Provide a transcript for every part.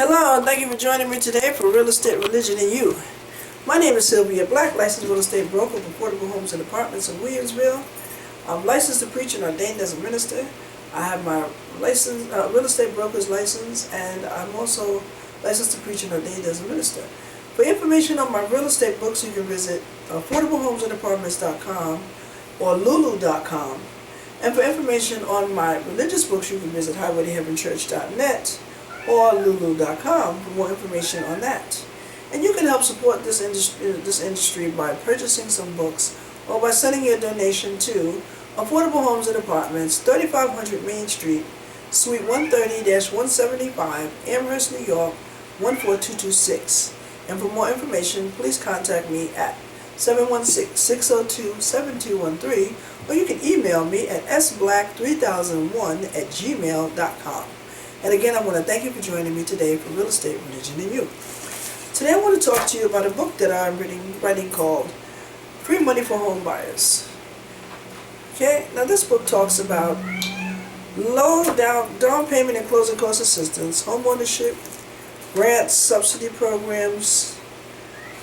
Hello, and thank you for joining me today for Real Estate, Religion, and You. My name is Sylvia Black, licensed real estate broker for affordable homes and apartments in Williamsville. I'm licensed to preach and ordained as a minister. I have my real estate broker's license, and I'm also licensed to preach and ordained as a minister. For information on my real estate books, you can visit affordablehomesandapartments.com or lulu.com. And for information on my religious books, you can visit highwaytoheavenchurch.net or lulu.com for more information on that. And you can help support this industry by purchasing some books or by sending your donation to Affordable Homes and Apartments, 3500 Main Street, Suite 130-175, Amherst, New York, 14226. And for more information, please contact me at 716-602-7213, or you can email me at sblack3001@gmail.com. And again, I want to thank you for joining me today for Real Estate, Religion, and You. Today I want to talk to you about a book that I'm writing called Free Money for Homebuyers. Okay, now this book talks about low down payment and closing cost assistance, homeownership, grants, subsidy programs,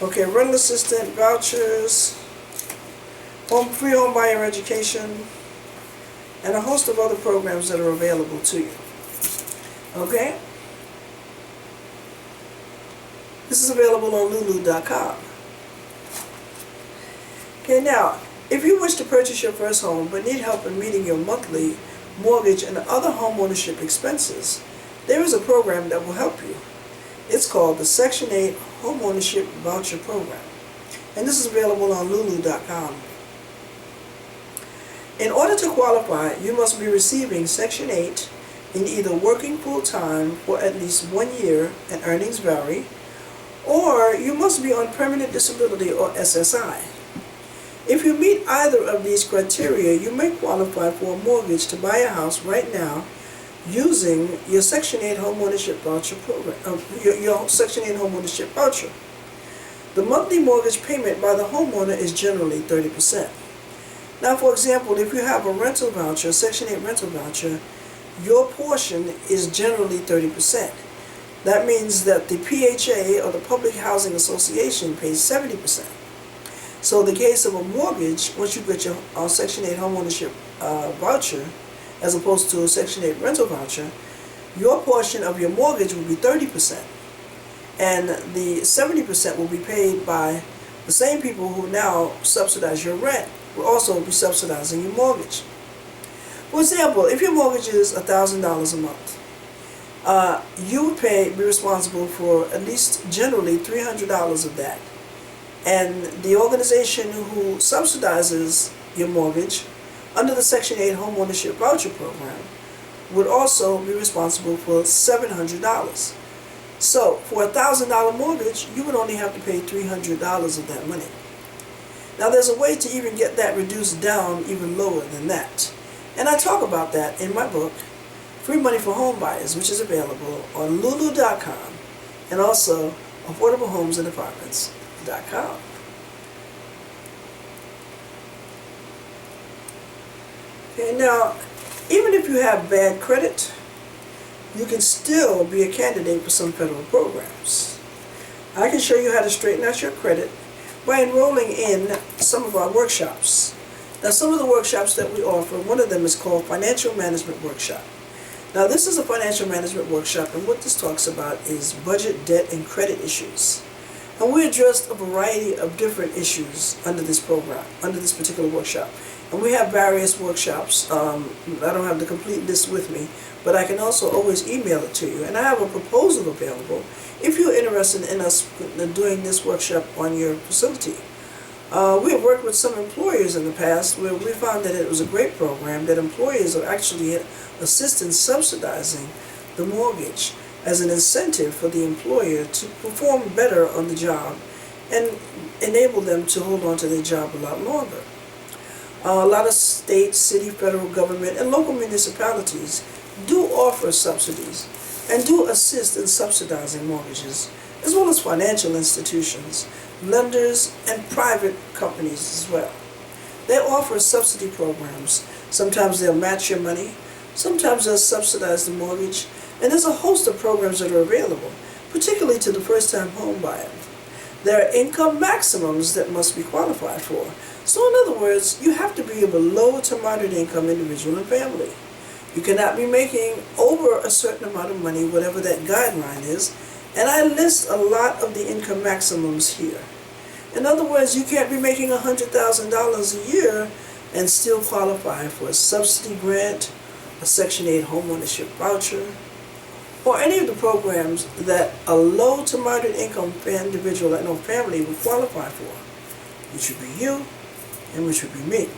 rental assistance, vouchers, free home buyer education, and a host of other programs that are available to you. Okay? This is available on lulu.com. Okay, now, if you wish to purchase your first home but need help in meeting your monthly mortgage and other home ownership expenses, there is a program that will help you. It's called the Section 8 Homeownership Voucher Program, and this is available on lulu.com. In order to qualify, you must be receiving Section 8 in either working full-time for at least 1 year, and earnings vary, or you must be on permanent disability or SSI. If you meet either of these criteria, you may qualify for a mortgage to buy a house right now using your Section 8 Homeownership Voucher Program, your Section 8 Homeownership Voucher. The monthly mortgage payment by the homeowner is generally 30%. Now, for example, if you have a rental voucher, Section 8 rental voucher, your portion is generally 30%. That means that the PHA, or the Public Housing Association, pays 70%. So in the case of a mortgage, once you get your Section 8 homeownership voucher, as opposed to a Section 8 rental voucher, your portion of your mortgage will be 30%. And the 70% will be paid by the same people who now subsidize your rent, will also be subsidizing your mortgage. For example, if your mortgage is $1,000 a month, you would be responsible for at least generally $300 of that. And the organization who subsidizes your mortgage under the Section 8 Homeownership Voucher Program would also be responsible for $700. So for a $1,000 mortgage, you would only have to pay $300 of that money. Now there's a way to even get that reduced down even lower than that. And I talk about that in my book, Free Money for Homebuyers, which is available on lulu.com and also affordablehomesandapartments.com. Okay, now, even if you have bad credit, you can still be a candidate for some federal programs. I can show you how to straighten out your credit by enrolling in some of our workshops. Now, some of the workshops that we offer, one of them is called Financial Management Workshop. Now, this is a financial management workshop, and what this talks about is budget, debt, and credit issues. And we addressed a variety of different issues under this program, under this particular workshop. And we have various workshops. I don't have the complete list with me, but I can also always email it to you. And I have a proposal available if you're interested in us doing this workshop on your facility. We have worked with some employers in the past where we found that it was a great program, that employers are actually assisting subsidizing the mortgage as an incentive for the employer to perform better on the job and enable them to hold on to their job a lot longer. A lot of state, city, federal government, and local municipalities do offer subsidies and do assist in subsidizing mortgages, as well as financial institutions, lenders, and private companies as well. They offer subsidy programs. Sometimes they'll match your money, sometimes they'll subsidize the mortgage, And there's a host of programs that are available, particularly to the first-time home buyer. There are income maximums that must be qualified for. So in other words, you have to be of a low to moderate income individual and family. You cannot be making over a certain amount of money, whatever that guideline is, and I list a lot of the income maximums here. In other words, you can't be making $100,000 a year and still qualify for a subsidy grant, a Section 8 homeownership voucher, or any of the programs that a low to moderate income individual and family would qualify for, which would be you and which would be me.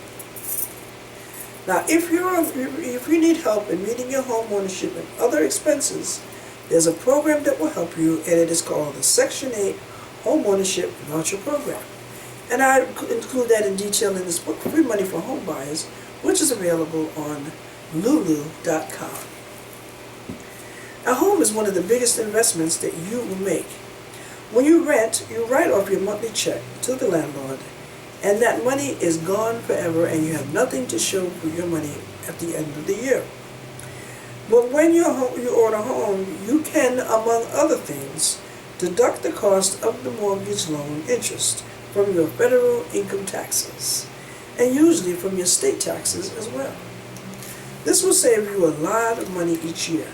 Now, if you need help in meeting your home ownership and other expenses, there's a program that will help you, and it is called the Section 8 Homeownership Voucher Program. And I include that in detail in this book, Free Money for Homebuyers, which is available on lulu.com. A home is one of the biggest investments that you will make. When you rent, you write off your monthly check to the landlord, and that money is gone forever, and you have nothing to show for your money at the end of the year. But when you own a home, you can, among other things, deduct the cost of the mortgage loan interest from your federal income taxes, and usually from your state taxes as well. This will save you a lot of money each year,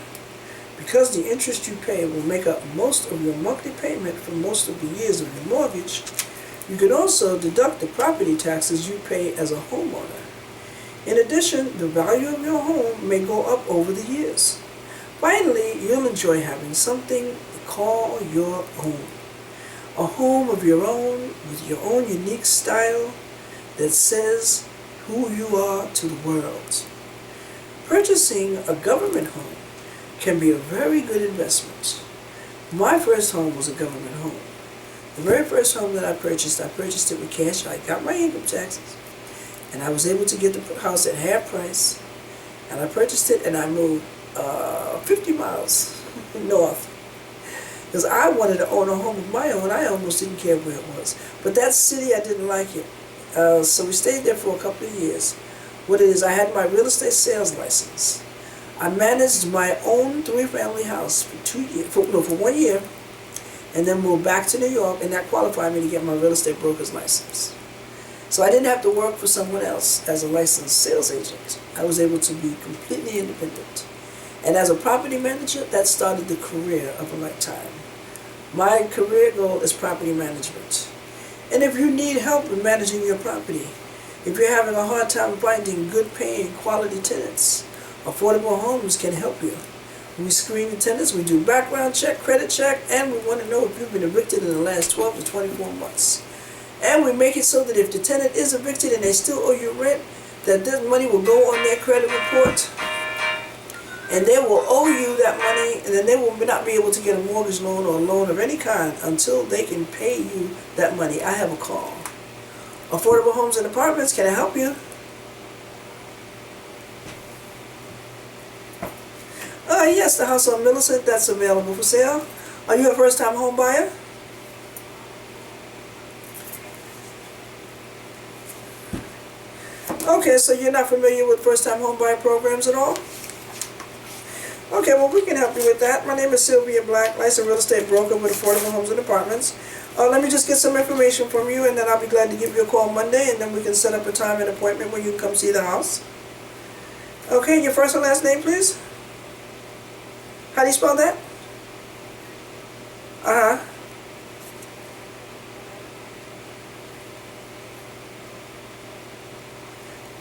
because the interest you pay will make up most of your monthly payment for most of the years of your mortgage. You can also deduct the property taxes you pay as a homeowner. In addition, the value of your home may go up over the years. Finally, you'll enjoy having something you call your own. A home of your own with your own unique style that says who you are to the world. Purchasing a government home can be a very good investment. My first home was a government home. The very first home that I purchased it with cash. I got my income taxes, and I was able to get the house at half price, and I purchased it, and I moved 50 miles north, because I wanted to own a home of my own. I almost didn't care where it was, but that city, I didn't like it, so we stayed there for a couple of years. What it is, I had my real estate sales license. I managed my own 3-family house for 1 year, and then moved back to New York, and that qualified me to get my real estate broker's license. So I didn't have to work for someone else as a licensed sales agent. I was able to be completely independent. And as a property manager, that started the career of a lifetime. My career goal is property management. And if you need help in managing your property, if you're having a hard time finding good paying quality tenants, Affordable Homes can help you. We screen the tenants, we do background check, credit check, and we want to know if you've been evicted in the last 12 to 24 months. And we make it so that if the tenant is evicted and they still owe you rent, that this money will go on their credit report, and they will owe you that money, and then they will not be able to get a mortgage loan or a loan of any kind until they can pay you that money. I have a call. Affordable Homes and Apartments, can I help you? Yes, the house on Millicent, that's available for sale. Are you a first-time home buyer? Okay, so you're not familiar with first-time home buyer programs at all? Okay, well, we can help you with that. My name is Sylvia Black, licensed real estate broker with Affordable Homes and Apartments. Let me just get some information from you, and then I'll be glad to give you a call Monday, and then we can set up a time and appointment where you can come see the house. Okay, your first and last name, please? How do you spell that?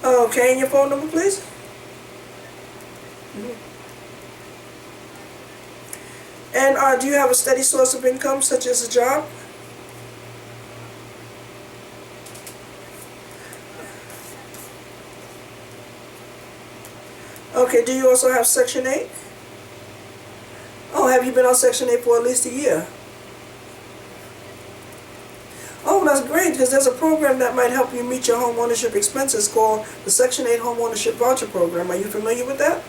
Okay, and your phone number, please? And do you have a steady source of income, such as a job? Okay, do you also have Section 8? Oh, have you been on Section 8 for at least a year? Oh, that's great, because there's a program that might help you meet your home ownership expenses called the Section 8 Homeownership Voucher Program. Are you familiar with that?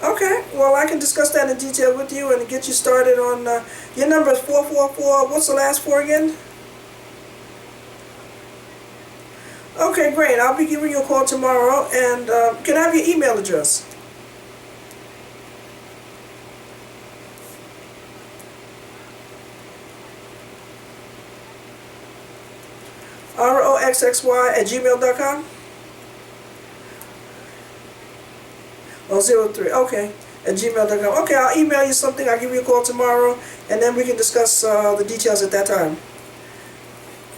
Okay, well, I can discuss that in detail with you and get you started on, your number is 444, what's the last four again? Okay, great. I'll be giving you a call tomorrow. And can I have your email address? roxxy@gmail.com? Oh, 03. Okay. At gmail.com. Okay, I'll email you something. I'll give you a call tomorrow, and then we can discuss the details at that time.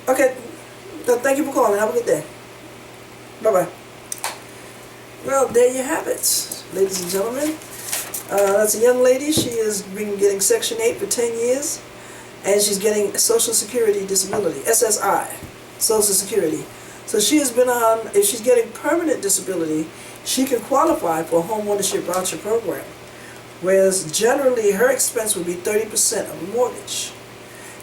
Okay. Thank you for calling. Have a good day. Bye-bye. Well, there you have it, ladies and gentlemen. That's a young lady. She has been getting Section 8 for 10 years, and she's getting Social Security Disability, SSI, Social Security. So she has been on, if she's getting permanent disability, she can qualify for a Homeownership Voucher Program, whereas generally her expense would be 30% of a mortgage.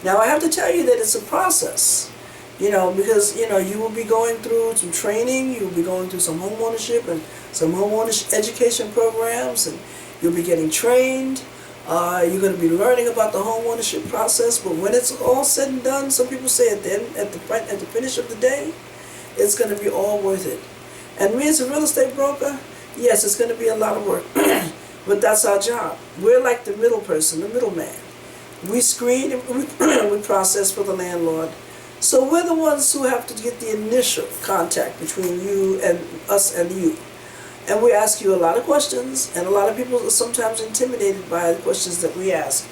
Now I have to tell you that it's a process, because you will be going through some training, you will be going through some homeownership and some homeownership education programs, and you'll be getting trained. You're going to be learning about the homeownership process. But when it's all said and done, some people say at the finish of the day, it's going to be all worth it. And me as a real estate broker, yes, it's going to be a lot of work, but that's our job. We're like the middle person, the middleman. We screen and we process for the landlord. So we're the ones who have to get the initial contact between you and us and you. And we ask you a lot of questions, and a lot of people are sometimes intimidated by the questions that we ask.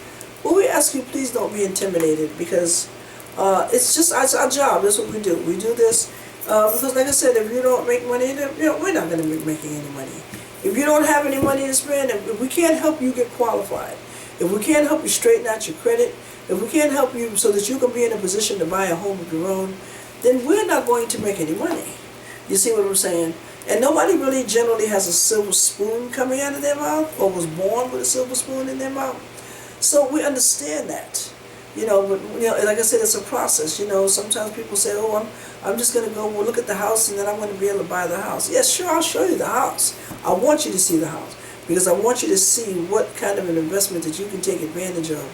Well, we ask you, please don't be intimidated, because it's our job. That's what we do. We do this because, like I said, if you don't make money, we're not going to be making any money. If you don't have any money to spend, if we can't help you get qualified, if we can't help you straighten out your credit, if we can't help you so that you can be in a position to buy a home of your own, then we're not going to make any money. You see what I'm saying? And nobody really generally has a silver spoon coming out of their mouth, or was born with a silver spoon in their mouth. So we understand that. But like I said, it's a process. Sometimes people say, oh, I'm just going to go look at the house, and then I'm going to be able to buy the house. Yes, sure, I'll show you the house. I want you to see the house, because I want you to see what kind of an investment that you can take advantage of.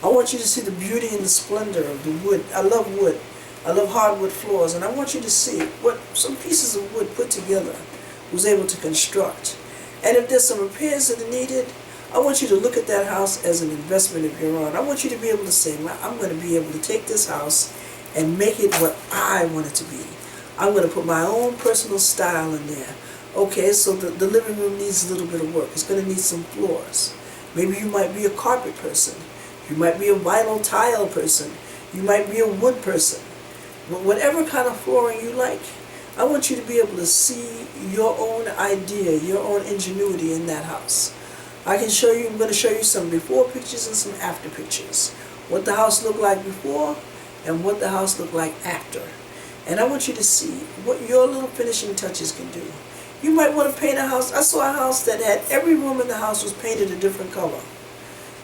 I want you to see the beauty and the splendor of the wood. I love wood. I love hardwood floors, and I want you to see what some pieces of wood put together was able to construct. And if there's some repairs that are needed, I want you to look at that house as an investment of your own. I want you to be able to say, I'm going to be able to take this house and make it what I want it to be. I'm going to put my own personal style in there. Okay, so the living room needs a little bit of work. It's going to need some floors. Maybe you might be a carpet person. You might be a vinyl tile person. You might be a wood person. Whatever kind of flooring you like, I want you to be able to see your own idea, your own ingenuity in that house. I'm going to show you some before pictures and some after pictures. What the house looked like before and what the house looked like after. And I want you to see what your little finishing touches can do. You might want to paint a house. I saw a house that had every room in the house was painted a different color.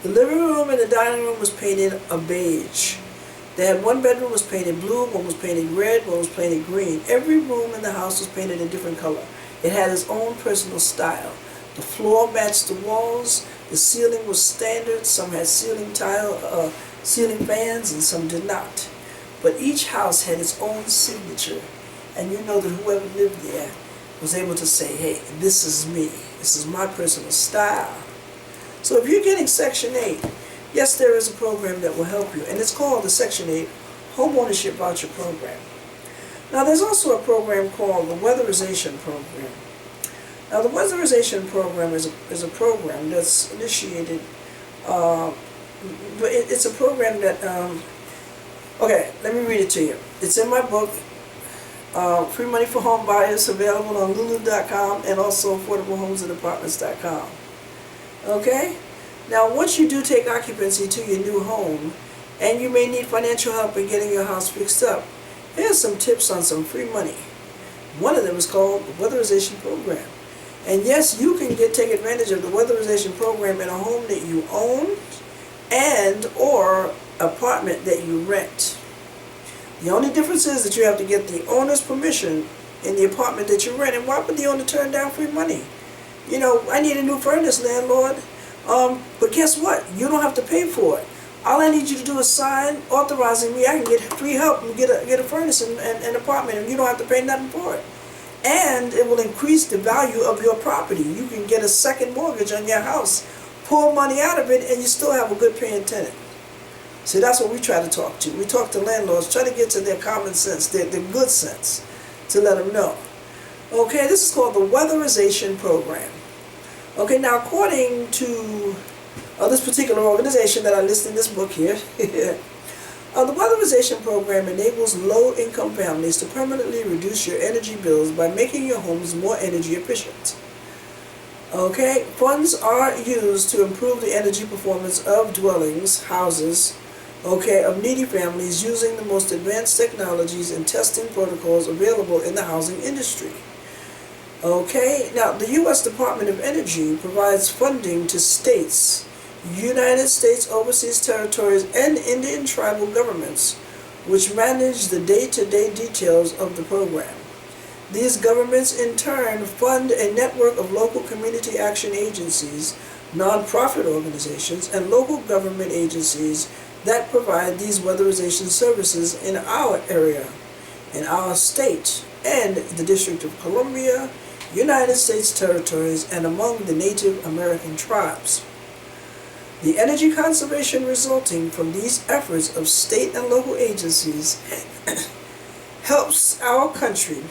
The living room and the dining room was painted a beige. They had one bedroom was painted blue, one was painted red, one was painted green. Every room in the house was painted a different color. It had its own personal style. The floor matched the walls. The ceiling was standard. Some had ceiling fans, and some did not. But each house had its own signature, and you know that whoever lived there was able to say, hey, this is me. This is my personal style. So if you're getting Section 8, yes, there is a program that will help you, and it's called the Section 8 Homeownership Voucher Program. Now, there's also a program called the Weatherization Program. Now, the Weatherization Program is a program that's initiated, it's a program that, okay, let me read it to you. It's in my book, Free Money for Homebuyers, available on Lulu.com and also AffordableHomesAndApartments.com. Okay? Now, once you do take occupancy to your new home, and you may need financial help in getting your house fixed up, here's some tips on some free money. One of them is called the Weatherization Program. And yes, you can take advantage of the Weatherization Program in a home that you own and or apartment that you rent. The only difference is that you have to get the owner's permission in the apartment that you rent. And why would the owner turn down free money? I need a new furnace, landlord. But guess what? You don't have to pay for it. All I need you to do is sign authorizing me. I can get free help and get a furnace and an apartment, and you don't have to pay nothing for it. And it will increase the value of your property. You can get a second mortgage on your house, pull money out of it, and you still have a good paying tenant. See, that's what we try to talk to. We talk to landlords, try to get to their common sense, their good sense, to let them know. Okay, this is called the Weatherization Program. Okay, now according to this particular organization that I list in this book here, the Weatherization Program enables low-income families to permanently reduce your energy bills by making your homes more energy efficient. Okay, funds are used to improve the energy performance of dwellings, houses, okay, of needy families using the most advanced technologies and testing protocols available in the housing industry. Okay, now the U.S. Department of Energy provides funding to states, United States overseas territories, and Indian tribal governments, which manage the day-to-day details of the program. These governments in turn fund a network of local community action agencies, non-profit organizations, and local government agencies that provide these weatherization services in our area, in our state, and the District of Columbia, United States territories, and among the Native American tribes. The energy conservation resulting from these efforts of state and local agencies helps our country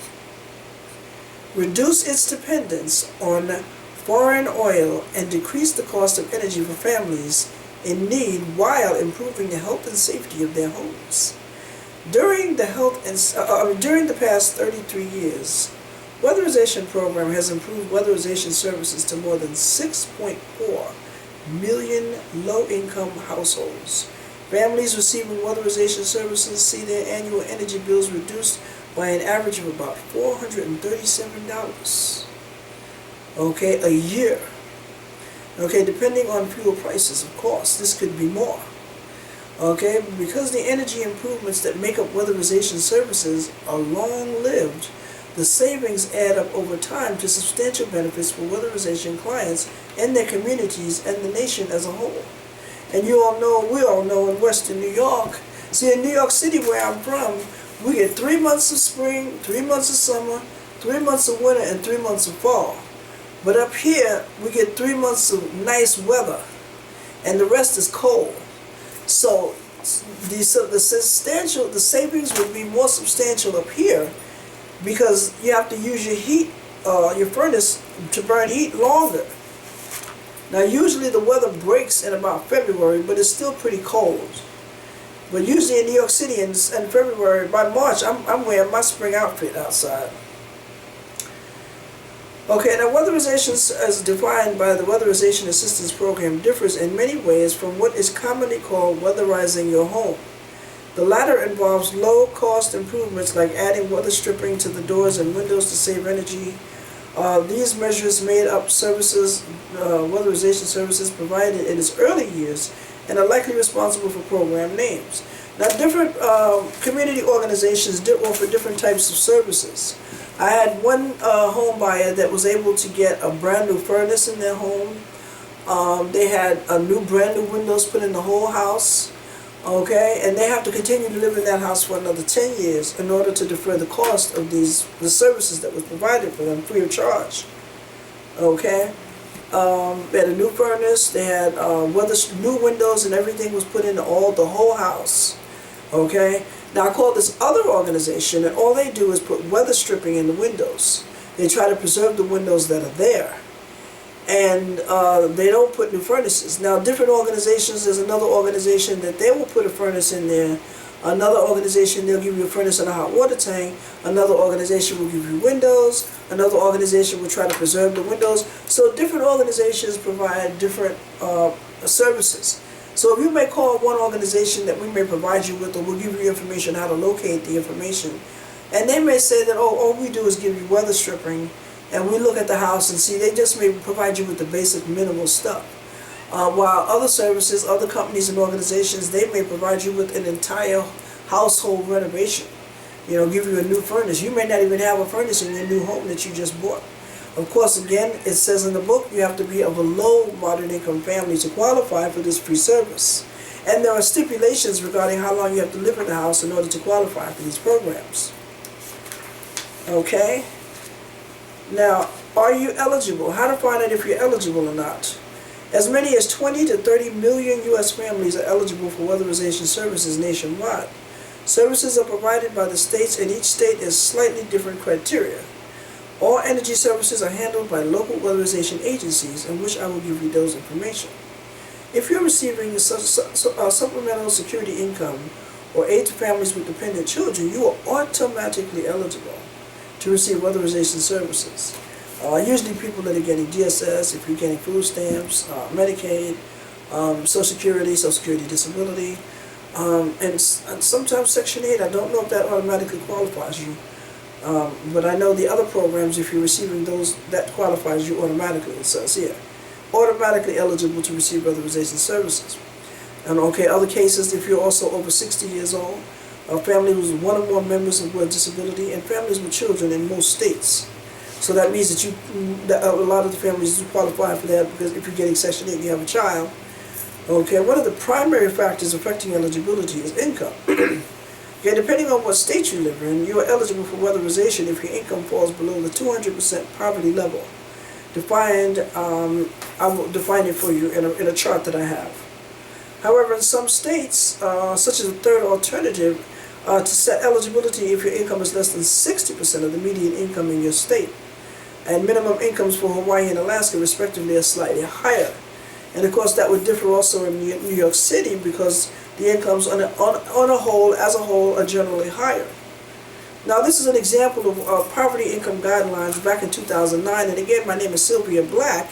reduce its dependence on foreign oil and decrease the cost of energy for families in need while improving the health and safety of their homes. During the past 33 years, Weatherization Program has improved weatherization services to more than 6.4 million low-income households. Families receiving weatherization services see their annual energy bills reduced by an average of about $437, okay, a year. Okay, depending on fuel prices, of course, this could be more. Okay, because the energy improvements that make up weatherization services are long-lived, the savings add up over time to substantial benefits for weatherization clients and their communities and the nation as a whole. And you all know, we all know in Western New York, see in New York City where I'm from, we get 3 months of spring, 3 months of summer, 3 months of winter, and 3 months of fall. But up here, we get 3 months of nice weather, and the rest is cold. So the savings would be more substantial up here because you have to use your heat, your furnace to burn heat longer. Now usually the weather breaks in about February, but it's still pretty cold. But usually in New York City in February, by March, I'm wearing my spring outfit outside. Okay, now weatherization as defined by the Weatherization Assistance Program differs in many ways from what is commonly called weatherizing your home. The latter involves low-cost improvements like adding weather stripping to the doors and windows to save energy. These measures made up weatherization services provided in its early years and are likely responsible for program names. Now, different community organizations do offer different types of services. I had one home buyer that was able to get a brand new furnace in their home. They had a brand new windows put in the whole house. Okay, and they have to continue to live in that house for another 10 years in order to defer the cost of the services that was provided for them free of charge. Okay, they had a new furnace, they had new windows, and everything was put in the whole house. Okay, now I call this other organization, and all they do is put weather stripping in the windows. They try to preserve the windows that are there. And they don't put new furnaces. Now, different organizations, there's another organization that they will put a furnace in there. Another organization, they'll give you a furnace and a hot water tank. Another organization will give you windows. Another organization will try to preserve the windows. So different organizations provide different services. So if you may call one organization that we may provide you with, or we'll give you information how to locate the information. And they may say that, oh, all we do is give you weather stripping, and we look at the house and see they just may provide you with the basic minimal stuff. While other services, other companies and organizations, they may provide you with an entire household renovation. You know, give you a new furnace. You may not even have a furnace in your new home that you just bought. Of course, again, it says in the book you have to be of a low moderate income family to qualify for this free service. And there are stipulations regarding how long you have to live in the house in order to qualify for these programs. Okay? Now, are you eligible? How to find out if you're eligible or not? As many as 20 to 30 million U.S. families are eligible for weatherization services nationwide. Services are provided by the states, and each state has slightly different criteria. All energy services are handled by local weatherization agencies, in which I will give you those information. If you're receiving supplemental security income or aid to families with dependent children, you are automatically eligible to receive weatherization services. Usually people that are getting DSS, if you're getting food stamps, Medicaid, Social Security disability, and sometimes Section 8, I don't know if that automatically qualifies you. But I know the other programs, if you're receiving those, that qualifies you automatically, it says here. Automatically eligible to receive weatherization services. And okay, other cases, if you're also over 60 years old, a family with one or more members with disability, and families with children in most states. So that means that a lot of the families do qualify for that, because if you're getting Section 8 and you have a child. Okay, one of the primary factors affecting eligibility is income. Okay, depending on what state you live in, you are eligible for weatherization if your income falls below the 200% poverty level. Defined, I will define it for you in a chart that I have. However, in some states, such as a third alternative, to set eligibility if your income is less than 60% of the median income in your state, and minimum incomes for Hawaii and Alaska respectively are slightly higher. And of course that would differ also in New York City, because the incomes as a whole are generally higher. Now this is an example of poverty income guidelines back in 2009, and again, my name is Sylvia Black,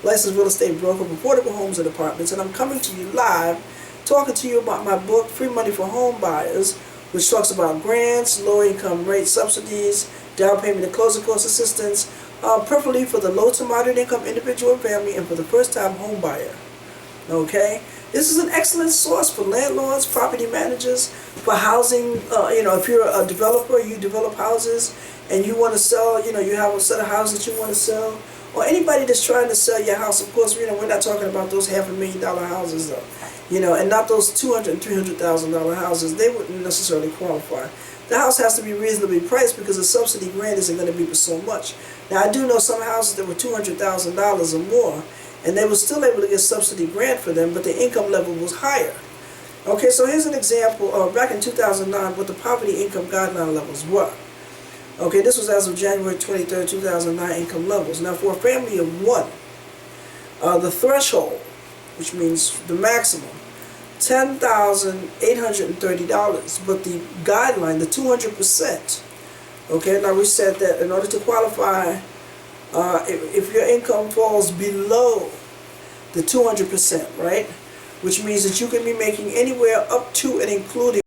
licensed real estate broker for affordable homes and apartments, and I'm coming to you live talking to you about my book, Free Money for Homebuyers, which talks about grants, low income rate subsidies, down payment and closing cost assistance, preferably for the low to moderate income individual and family, and for the first time home buyer. Okay? This is an excellent source for landlords, property managers, for housing. If you're a developer, you develop houses and you want to sell, you have a set of houses that you want to sell, or anybody that's trying to sell your house. Of course, we're not talking about those $500,000 houses though, and not those $200,000 and $300,000 houses. They wouldn't necessarily qualify. The house has to be reasonably priced, because a subsidy grant isn't going to be for so much. Now, I do know some houses that were $200,000 or more, and they were still able to get subsidy grant for them, but the income level was higher. Okay, so here's an example of back in 2009 what the poverty income guideline levels were. Okay, this was as of January 23rd, 2009 income levels. Now, for a family of one, the threshold, which means the maximum, $10,830, but the guideline, the 200%. Okay, now we said that in order to qualify, if your income falls below the 200%, right, which means that you can be making anywhere up to and including